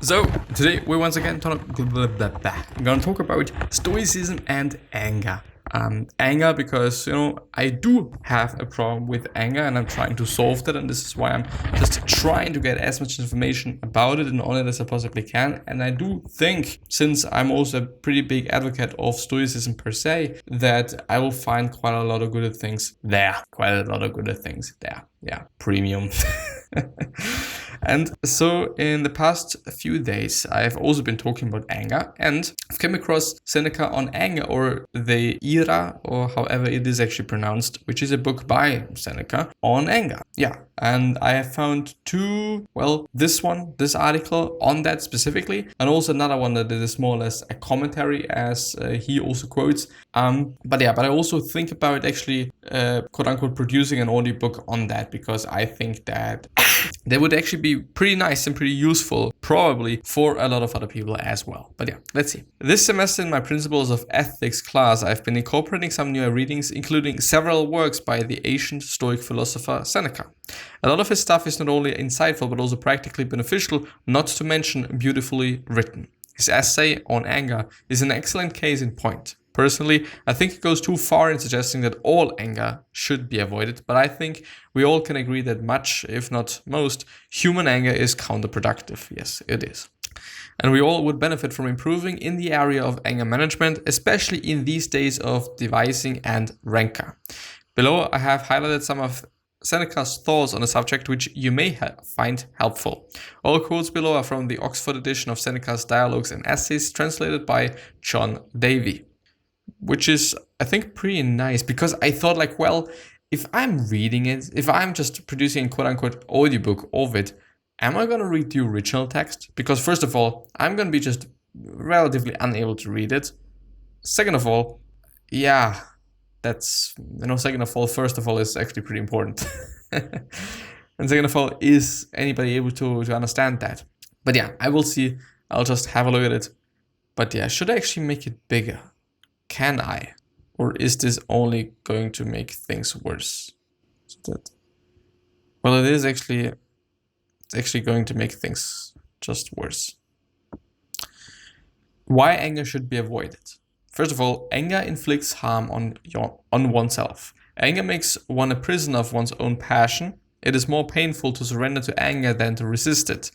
So today we're once again going to talk about Stoicism and anger. Anger because, I do have a problem with anger and I'm trying to solve that, and this is why I'm just trying to get as much information about it and on it as I possibly can. And I do think, since I'm also a pretty big advocate of Stoicism per se, that I will find quite a lot of good things there. Yeah, premium. And so in the past few days, I've also been talking about anger, and I've come across Seneca on anger, or the Ira, or however it is actually pronounced, which is a book by Seneca on anger. Yeah, and I have found this article on that specifically, and also another one that is more or less a commentary, as he also quotes. But I also think about actually, quote unquote, producing an audiobook on that, because I think that that would actually be pretty nice and pretty useful, probably for a lot of other people as well. But yeah, let's see. This semester in my Principles of Ethics class, I've been incorporating some newer readings, including several works by the ancient Stoic philosopher Seneca. A lot of his stuff is not only insightful, but also practically beneficial, not to mention beautifully written. His essay on anger is an excellent case in point. Personally, I think it goes too far in suggesting that all anger should be avoided, but I think we all can agree that much, if not most, human anger is counterproductive. Yes, it is. And we all would benefit from improving in the area of anger management, especially in these days of devising and rancor. Below, I have highlighted some of Seneca's thoughts on the subject, which you may find helpful. All quotes below are from the Oxford edition of Seneca's Dialogues and Essays, translated by John Davy. Which is, I think, pretty nice, because I thought, if I'm reading it, if I'm just producing a quote-unquote audiobook of it, am I going to read the original text? Because first of all, I'm going to be just relatively unable to read it. Second of all, first of all, is actually pretty important. And second of all, is anybody able to understand that? But yeah, I will see. I'll just have a look at it. But yeah, should I actually make it bigger? Can I? Or is this only going to make things worse? It is actually, going to make things just worse. Why anger should be avoided? First of all, anger inflicts harm on oneself. Anger makes one a prisoner of one's own passion. It is more painful to surrender to anger than to resist it.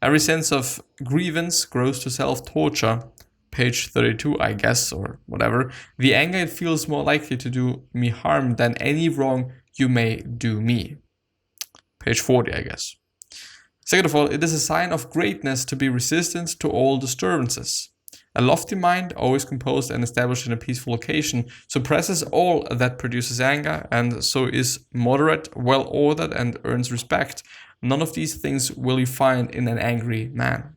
Every sense of grievance grows to self-torture. Page 32, I guess, or whatever. The anger it feels more likely to do me harm than any wrong you may do me. Page 40, I guess. Second of all, it is a sign of greatness to be resistant to all disturbances. A lofty mind, always composed and established in a peaceful location, suppresses all that produces anger, and so is moderate, well-ordered, and earns respect. None of these things will you find in an angry man.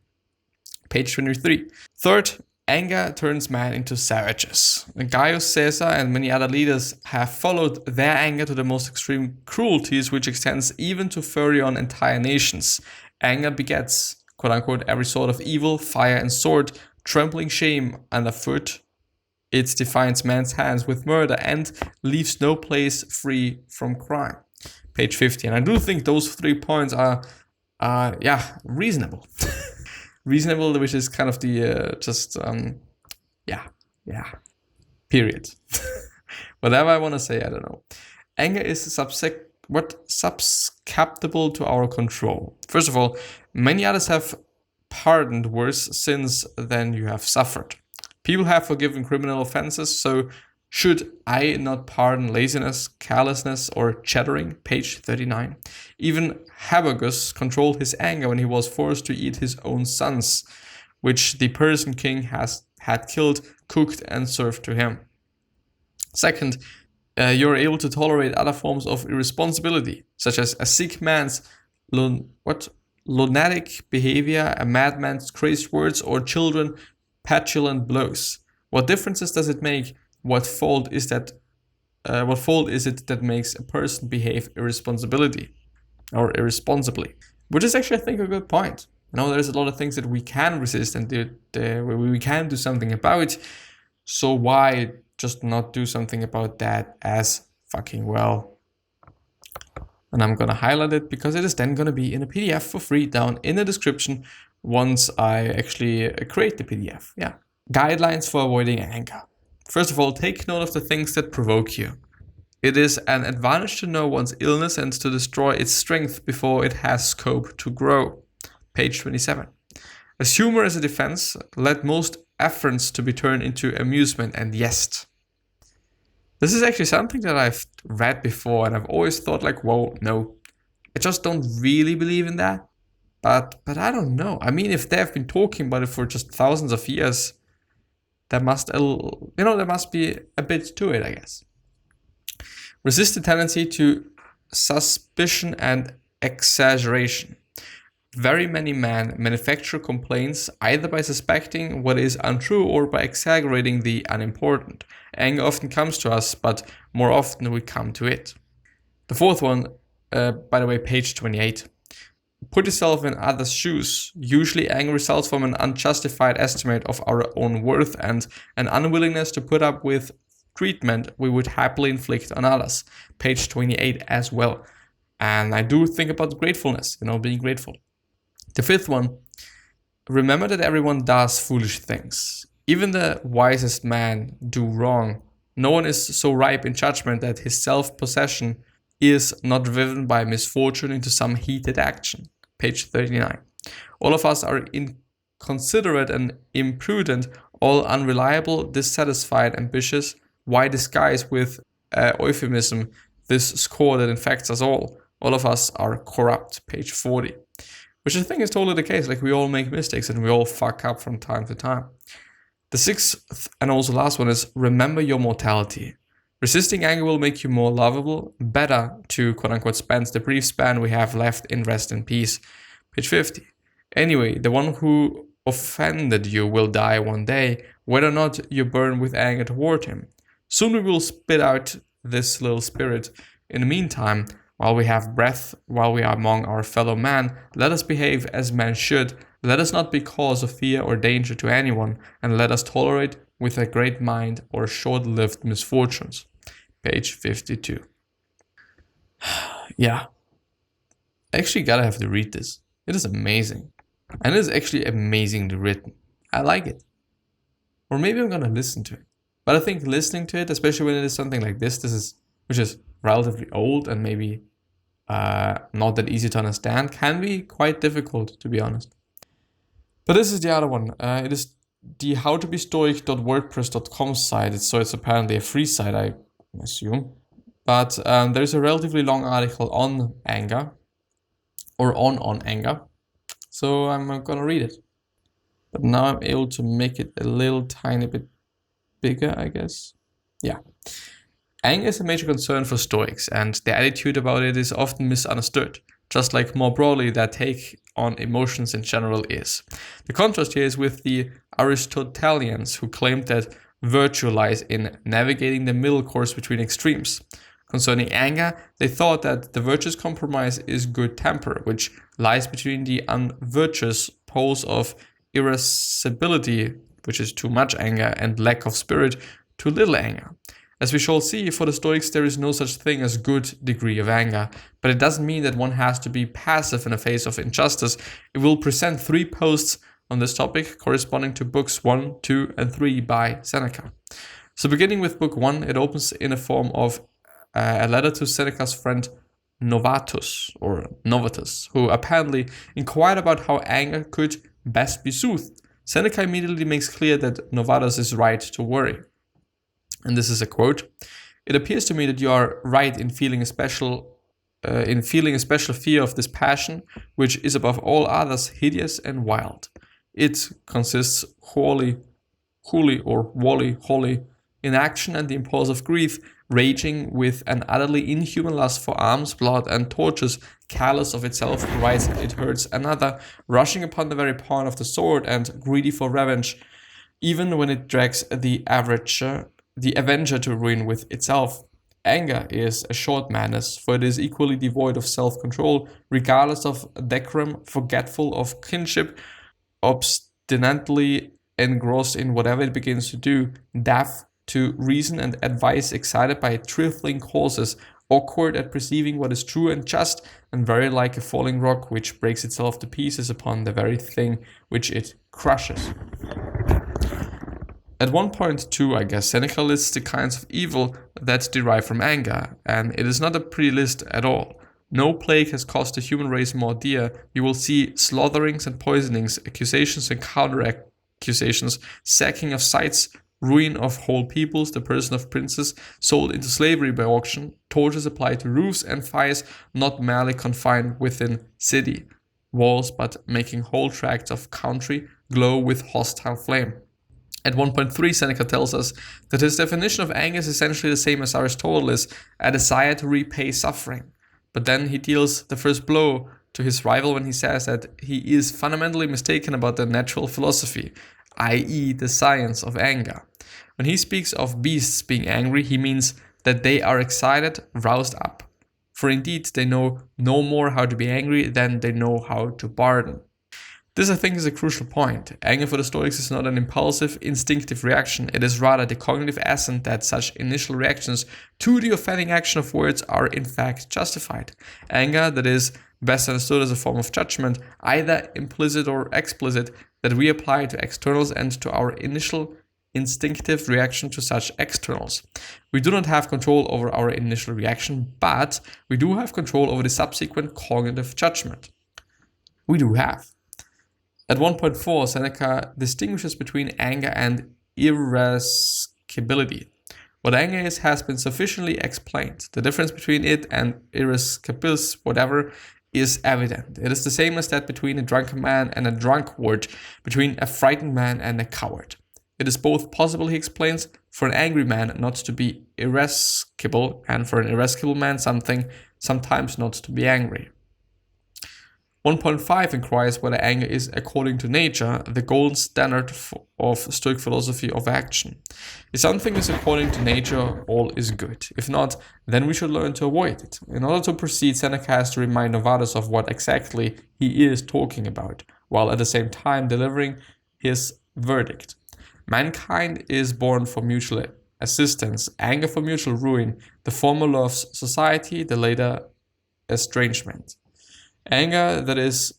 Page 23. Third, anger turns men into savages. Gaius Caesar and many other leaders have followed their anger to the most extreme cruelties, which extends even to fury on entire nations. Anger begets, quote-unquote, every sort of evil, fire and sword, trampling shame underfoot. It defines man's hands with murder and leaves no place free from crime. Page 50. And I do think those 3 points are reasonable. Reasonable, which is kind of the period. Whatever I want to say, I don't know. Anger is susceptible to our control. First of all, many others have pardoned worse sins than you have suffered. People have forgiven criminal offenses, so should I not pardon laziness, carelessness, or chattering? Page 39. Even Habagus controlled his anger when he was forced to eat his own sons, which the Persian king had killed, cooked, and served to him. Second, you're able to tolerate other forms of irresponsibility, such as a sick man's lunatic behavior, a madman's crazy words, or children petulant blows. What differences does it make? What fault is it that makes a person behave irresponsibly? Which is actually, I think, a good point. There's a lot of things that we can resist and we can do something about. So why just not do something about that as fucking well? And I'm gonna highlight it because it is then gonna be in a PDF for free down in the description, once I actually create the PDF. Yeah. Guidelines for avoiding anger. First of all, take note of the things that provoke you. It is an advantage to know one's illness and to destroy its strength before it has scope to grow. Page 27. As humor as a defense, let most efforts to be turned into amusement and jest. This is actually something that I've read before, and I've always thought like, whoa, no. I just don't really believe in that. But I don't know. I mean, if they've been talking about it for just thousands of years, there must be a bit to it, I guess. Resist the tendency to suspicion and exaggeration. Very many men manufacture complaints either by suspecting what is untrue or by exaggerating the unimportant. Anger often comes to us, but more often we come to it. The fourth one, by the way, page 28. Put yourself in others' shoes. Usually anger results from an unjustified estimate of our own worth and an unwillingness to put up with treatment we would happily inflict on others. Page 28 as well. And I do think about gratefulness, being grateful. The fifth one, remember that everyone does foolish things. Even the wisest man do wrong. No one is so ripe in judgment that his self-possession is not driven by misfortune into some heated action. Page 39. All of us are inconsiderate and imprudent, all unreliable, dissatisfied, ambitious. Why disguise with euphemism this score that infects us all? All of us are corrupt. Page 40. Which I think is totally the case. Like, we all make mistakes and we all fuck up from time to time. The sixth and also last one is remember your mortality. Resisting anger will make you more lovable, better to quote-unquote spend the brief span we have left in rest and peace. Page 50. Anyway, the one who offended you will die one day, whether or not you burn with anger toward him. Soon we will spit out this little spirit. In the meantime, while we have breath, while we are among our fellow man, let us behave as men should. Let us not be cause of fear or danger to anyone, and let us tolerate with a great mind or short-lived misfortunes. Page 52. Yeah. I actually gotta have to read this. It is amazing. And it is actually amazingly written. I like it. Or maybe I'm gonna listen to it. But I think listening to it, especially when it is something like this, which is relatively old and maybe not that easy to understand, can be quite difficult, to be honest. But this is the other one. It is the howtobestoic.wordpress.com site. So it's apparently a free site, I assume. But there's a relatively long article on anger, or on anger. So I'm gonna read it. But now I'm able to make it a little tiny bit bigger, I guess. Yeah. Anger is a major concern for Stoics, and their attitude about it is often misunderstood, just like more broadly their take on emotions in general is. The contrast here is with the Aristotelians, who claimed that virtue lies in navigating the middle course between extremes. Concerning anger, they thought that the virtuous compromise is good temper, which lies between the unvirtuous poles of irascibility, which is too much anger, and lack of spirit, too little anger. As we shall see, for the Stoics there is no such thing as good degree of anger, but it doesn't mean that one has to be passive in the face of injustice. It will present 3 posts on this topic corresponding to books 1, 2, and 3 by Seneca. So beginning with book 1, it opens in a form of a letter to Seneca's friend Novatus, who apparently inquired about how anger could best be soothed. Seneca immediately makes clear that Novatus is right to worry. And this is a quote. It appears to me that you are right in feeling a special fear of this passion, which is above all others hideous and wild. It consists wholly in action and the impulse of grief, raging with an utterly inhuman lust for arms, blood, and tortures, careless of itself, provides it hurts another, rushing upon the very point of the sword, and greedy for revenge, even when it drags the avenger to ruin with itself. Anger is a short madness, for it is equally devoid of self-control, regardless of decorum, forgetful of kinship, obstinately engrossed in whatever it begins to do, deaf to reason and advice, excited by trifling causes, awkward at perceiving what is true and just, and very like a falling rock which breaks itself to pieces upon the very thing which it crushes. At 1.2, I guess, Seneca lists the kinds of evil that derive from anger, and it is not a pretty list at all. No plague has cost the human race more dear. You will see slaughterings and poisonings, accusations and counter-accusations, sacking of sites, ruin of whole peoples, the person of princes sold into slavery by auction, tortures applied to roofs, and fires not merely confined within city walls, but making whole tracts of country glow with hostile flame. At 1.3, Seneca tells us that his definition of anger is essentially the same as Aristotle's, a desire to repay suffering. But then he deals the first blow to his rival when he says that he is fundamentally mistaken about the natural philosophy, i.e. the science of anger. When he speaks of beasts being angry, he means that they are excited, roused up. For indeed, they know no more how to be angry than they know how to pardon. This, I think, is a crucial point. Anger for the Stoics is not an impulsive, instinctive reaction. It is rather the cognitive assent that such initial reactions to the offending action of words are in fact justified. Anger, that is best understood as a form of judgment, either implicit or explicit, that we apply to externals and to our initial instinctive reaction to such externals. We do not have control over our initial reaction, but we do have control over the subsequent cognitive judgment. We do have. At 1.4, Seneca distinguishes between anger and irascibility. What anger is has been sufficiently explained. The difference between it and irascibilis, whatever, is evident. It is the same as that between a drunken man and a drunkard, between a frightened man and a coward. It is both possible, he explains, for an angry man not to be irascible, and for an irascible man sometimes not to be angry. 1.5 inquires whether anger is, according to nature, the golden standard of Stoic philosophy of action. If something is according to nature, all is good. If not, then we should learn to avoid it. In order to proceed, Seneca has to remind Novatus of what exactly he is talking about, while at the same time delivering his verdict. Mankind is born for mutual assistance, anger for mutual ruin. The former loves society, the later estrangement. Anger, that is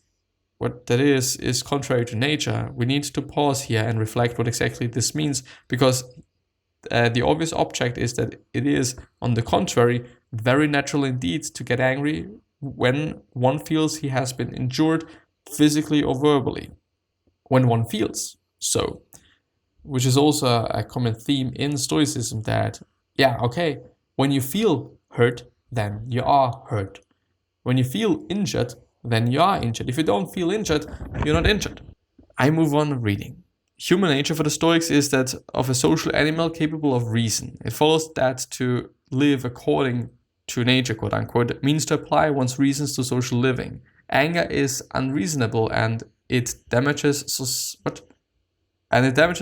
contrary to nature. We need to pause here and reflect what exactly this means, because the obvious object is that it is, on the contrary, very natural indeed to get angry when one feels he has been injured physically or verbally. When one feels so. Which is also a common theme in Stoicism that, when you feel hurt, then you are hurt. When you feel injured, then you are injured. If you don't feel injured, you're not injured. I move on reading. Human nature for the Stoics is that of a social animal capable of reason. It follows that to live according to nature, quote unquote, means to apply one's reasons to social living. Anger is unreasonable and it damages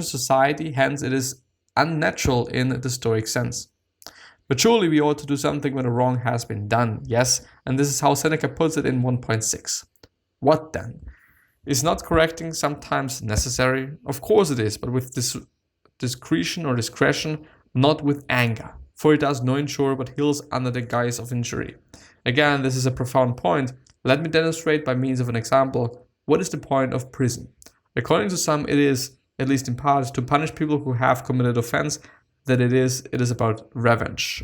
society, hence it is unnatural in the Stoic sense. But surely we ought to do something when a wrong has been done, yes, and this is how Seneca puts it in 1.6. What then? Is not correcting sometimes necessary? Of course it is, but with discretion or discretion, not with anger, for it does no injure but heals under the guise of injury. Again, this is a profound point. Let me demonstrate by means of an example what is the point of prison. According to some, it is, at least in part, to punish people who have committed offense, that it is about revenge.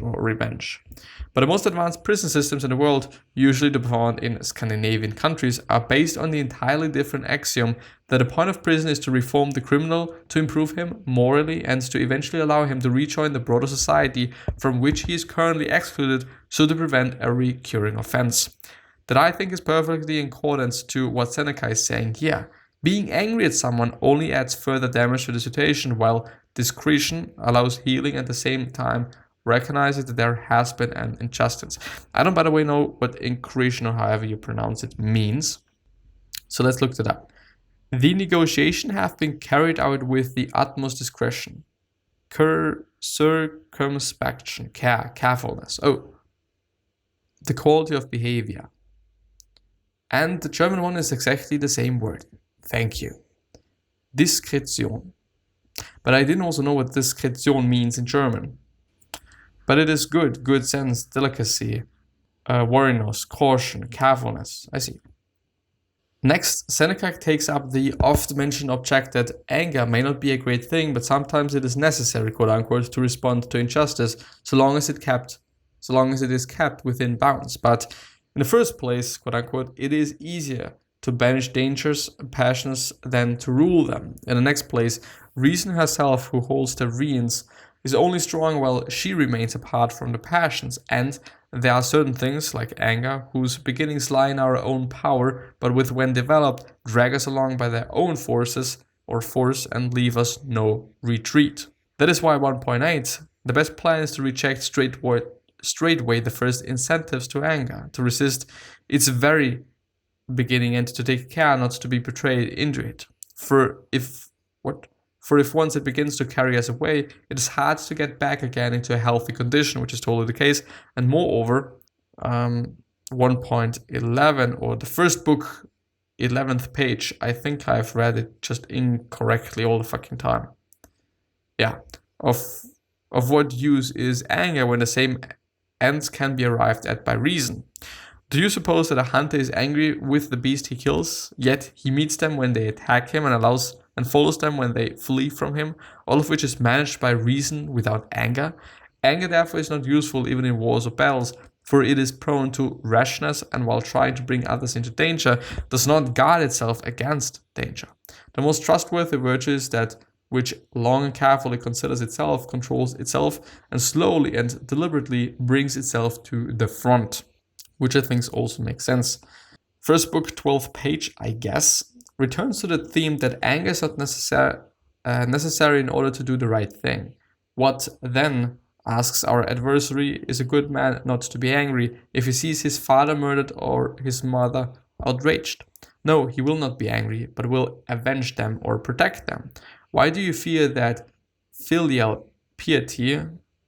But the most advanced prison systems in the world, usually to be found in Scandinavian countries, are based on the entirely different axiom that the point of prison is to reform the criminal, to improve him morally, and to eventually allow him to rejoin the broader society from which he is currently excluded, so to prevent a recurring offense. That, I think, is perfectly in accordance to what Seneca is saying here. Being angry at someone only adds further damage to the situation, while discretion allows healing at the same time recognizes that there has been an injustice. I don't, by the way, know what incretion or however you pronounce it means. So let's look that up. The negotiation have been carried out with the utmost discretion. Circumspection, carefulness. Oh, the quality of behavior. And the German one is exactly the same word. Thank you. Diskretion. But I didn't also know what diskretion means in German. But it is good sense, delicacy, wariness, caution, carefulness. I see. Next, Seneca takes up the oft-mentioned object that anger may not be a great thing, but sometimes it is necessary, quote unquote, to respond to injustice, so long as it is kept within bounds. But in the first place, quote unquote, it is easier to banish dangers and passions than to rule them. In the next place, reason herself, who holds the reins, is only strong while she remains apart from the passions, and there are certain things, like anger, whose beginnings lie in our own power, but with when developed, drag us along by their own force and leave us no retreat. That is why 1.8, the best plan is to reject straightway the first incentives to anger, to resist its very beginning and to take care not to be betrayed into it. For if once it begins to carry us away, it is hard to get back again into a healthy condition, which is totally the case. And moreover, 1.11, or the first book, 11th page, I think I've read it just incorrectly all the fucking time. Yeah, of what use is anger when the same ends can be arrived at by reason? Do you suppose that a hunter is angry with the beast he kills, yet he meets them when they attack him and follows them when they flee from him, all of which is managed by reason without anger? Anger therefore is not useful even in wars or battles, for it is prone to rashness, and while trying to bring others into danger, does not guard itself against danger. The most trustworthy virtue is that which long and carefully considers itself, controls itself, and slowly and deliberately brings itself to the front, which I think also makes sense. First book, 12th page, I guess, returns to the theme that anger is not necessary in order to do the right thing. What then, asks our adversary, is a good man not to be angry if he sees his father murdered or his mother outraged? No, he will not be angry, but will avenge them or protect them. Why do you fear that filial piety,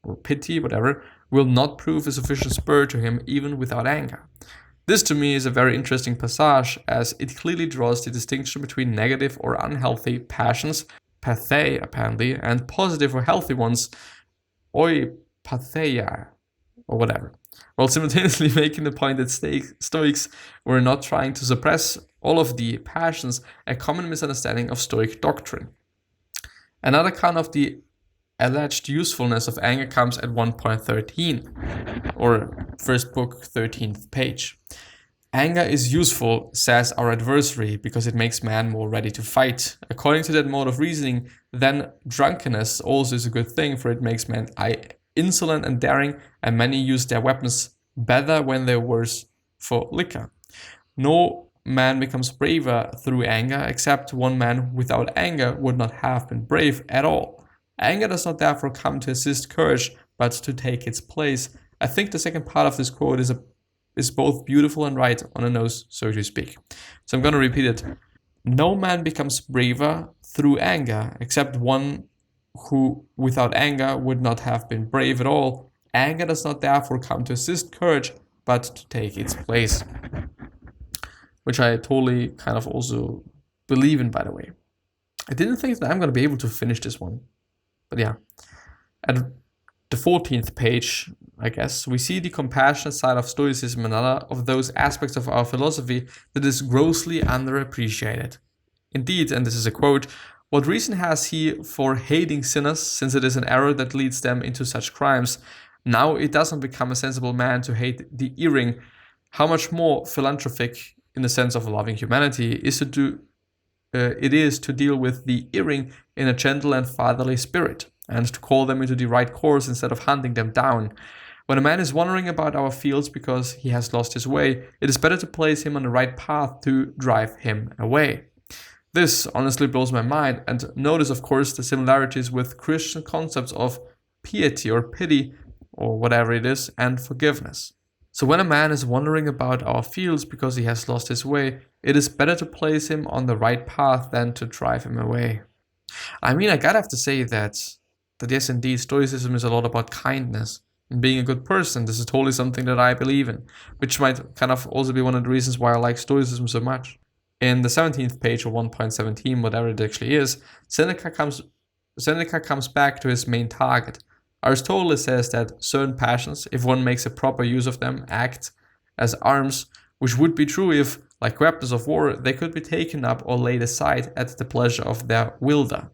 or pity, whatever, will not prove a sufficient spur to him even without anger? This to me is a very interesting passage, as it clearly draws the distinction between negative or unhealthy passions, pathei apparently, and positive or healthy ones, patheia, or whatever, while simultaneously making the point that Stoics were not trying to suppress all of the passions, a common misunderstanding of Stoic doctrine. Another account of the alleged usefulness of anger comes at 1.13, or first book, 13th page. Anger is useful, says our adversary, because it makes man more ready to fight. According to that mode of reasoning, then drunkenness also is a good thing, for it makes men insolent and daring, and many use their weapons better when they're worse for liquor. No man becomes braver through anger, except one man without anger would not have been brave at all. Anger does not therefore come to assist courage, but to take its place. I think the second part of this quote is both beautiful and right on the nose, so to speak. So I'm going to repeat it. No man becomes braver through anger, except one who without anger would not have been brave at all. Anger does not therefore come to assist courage, but to take its place. Which I totally kind of also believe in, by the way. I didn't think that I'm going to be able to finish this one. But yeah. At the 14th page, I guess, we see the compassionate side of Stoicism, another of those aspects of our philosophy that is grossly underappreciated. Indeed, and this is a quote, "What reason has he for hating sinners, since it is an error that leads them into such crimes? Now it doesn't become a sensible man to hate the erring. How much more philanthropic, in the sense of loving humanity, it is to deal with the erring in a gentle and fatherly spirit, and to call them into the right course instead of hunting them down. When a man is wandering about our fields because he has lost his way, it is better to place him on the right path to drive him away." This honestly blows my mind, and notice, of course, the similarities with Christian concepts of piety or pity, or whatever it is, and forgiveness. So when a man is wandering about our fields because he has lost his way, it is better to place him on the right path than to drive him away. I mean, I gotta have to say that yes, indeed, Stoicism is a lot about kindness and being a good person. This is totally something that I believe in, which might kind of also be one of the reasons why I like Stoicism so much. In the 17th page or 1.17, whatever it actually is, Seneca comes back to his main target. Aristotle says that certain passions, if one makes a proper use of them, act as arms, which would be true if, like weapons of war, they could be taken up or laid aside at the pleasure of their wielder.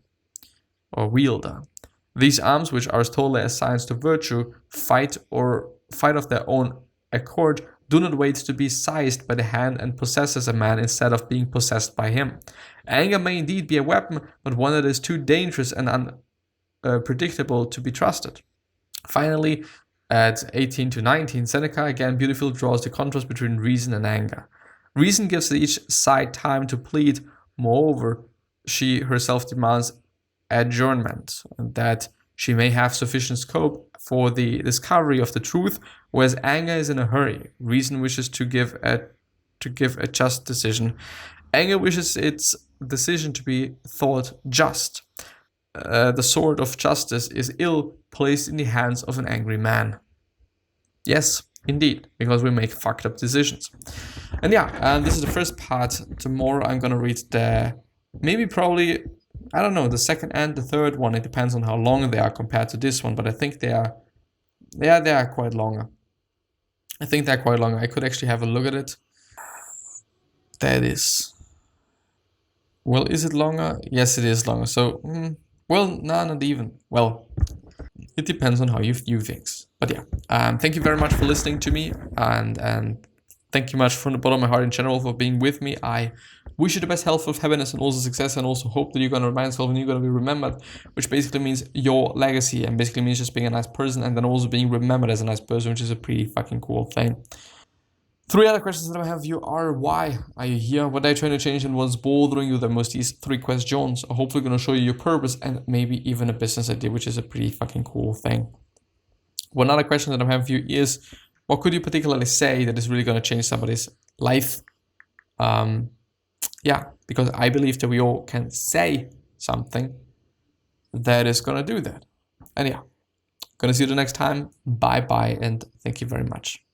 These arms, which Aristotle assigns to virtue, fight of their own accord, do not wait to be seized by the hand and possesses a man instead of being possessed by him. Anger may indeed be a weapon, but one that is too dangerous and unpredictable to be trusted. Finally, at 18 to 19, Seneca again beautifully draws the contrast between reason and anger. Reason gives each side time to plead. Moreover, she herself demands adjournment, that she may have sufficient scope for the discovery of the truth, whereas anger is in a hurry. Reason wishes to give a just decision. Anger wishes its decision to be thought just. The sword of justice is ill placed in the hands of an angry man. Yes, indeed, because we make fucked up decisions. And yeah, this is the first part. Tomorrow I'm gonna read the the second and the third one. It depends on how long they are compared to this one, but I think they are quite longer. I could actually have a look at it. That is. Well, is it longer? Yes, it is longer. So, well, no, not even. Well, it depends on how you view things. But yeah, thank you very much for listening to me, and thank you much from the bottom of my heart in general for being with me. I wish you the best health, of happiness, and also success, and also hope that you're gonna remind yourself and you're gonna be remembered, which basically means your legacy, and basically means just being a nice person, and then also being remembered as a nice person, which is a pretty fucking cool thing. 3 other questions that I have for you are: why are you here? What are you trying to change, and what's bothering you the most? These 3 questions are hopefully going to show you your purpose and maybe even a business idea, which is a pretty fucking cool thing. One other question that I have for you is: what could you particularly say that is really going to change somebody's life? Because I believe that we all can say something that is going to do that. And yeah, gonna see you the next time. Bye bye, and thank you very much.